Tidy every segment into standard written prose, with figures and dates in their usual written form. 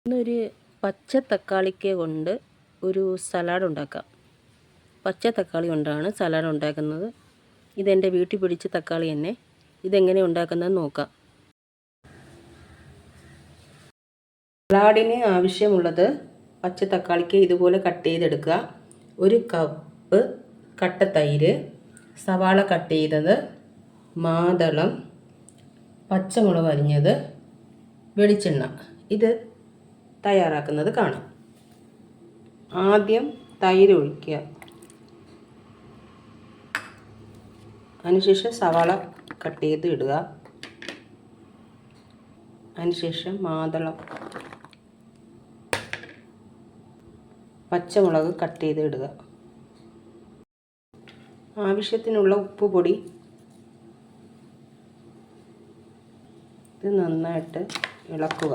ഇന്നൊരു പച്ച തക്കാളിക്ക കൊണ്ട് ഒരു സലാഡ് ഉണ്ടാക്കാം. പച്ച തക്കാളി കൊണ്ടാണ് സലാഡ് ഉണ്ടാക്കുന്നത്. ഇതെൻ്റെ വീട്ടിൽ പിടിച്ച തക്കാളി തന്നെ. ഇതെങ്ങനെ ഉണ്ടാക്കുന്നത് നോക്കാം. സലാഡിന് ആവശ്യമുള്ളത് പച്ച തക്കാളിക്ക് ഇതുപോലെ കട്ട് ചെയ്തെടുക്കുക. 1 കപ്പ് കട്ട തൈര്, സവാള കട്ട് ചെയ്തത്, മാതളം, പച്ചമുളക് അരിഞ്ഞത്, വെളിച്ചെണ്ണ. ഇത് തയ്യാറാക്കുന്നത് കാണാം. ആദ്യം തൈര് ഒഴിക്കുക. അതിനുശേഷം സവാള കട്ട് ചെയ്ത് ഇടുക. അതിനുശേഷം മാതളം, പച്ചമുളക് കട്ട് ചെയ്ത് ഇടുക. ആവശ്യത്തിനുള്ള ഉപ്പ് പൊടി. ഇത് നന്നായിട്ട് ഇളക്കുക.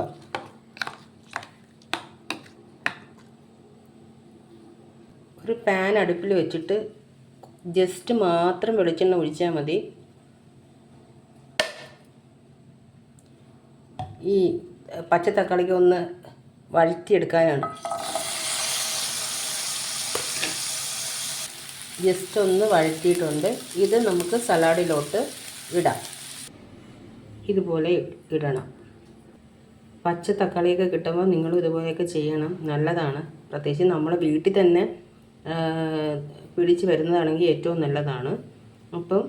ഒരു പാൻ അടുപ്പിൽ വെച്ചിട്ട് ജസ്റ്റ് മാത്രം വെളിച്ചെണ്ണ ഒഴിച്ചാൽ മതി. ഈ പച്ച തക്കാളിക്ക് ഒന്ന് വഴറ്റിയെടുക്കാനാണ്. ജസ്റ്റ് ഒന്ന് വഴറ്റിയിട്ടുണ്ട്. ഇത് നമുക്ക് സലാഡിലോട്ട് ഇടാം. ഇതുപോലെ ഇടണം. പച്ച തക്കാളിയൊക്കെ കിട്ടുമ്പോൾ നിങ്ങൾ ഇതുപോലെയൊക്കെ ചെയ്യണം. നല്ലതാണ്. പ്രത്യേകിച്ച് നമ്മളെ വീട്ടിൽ തന്നെ പിടിച്ച് വരുന്നതാണെങ്കിൽ ഏറ്റവും നല്ലതാണ്. അപ്പം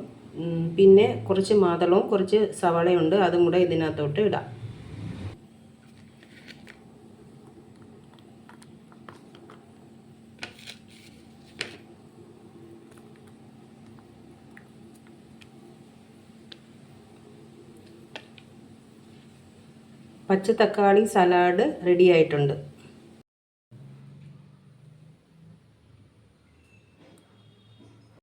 പിന്നെ കുറച്ച് മാതളവും കുറച്ച് സവാളയുണ്ട്, അതും കൂടെ ഇതിനകത്തോട്ട് ഇടാം. പച്ച തക്കാളി സലാഡ് റെഡി ആയിട്ടുണ്ട്.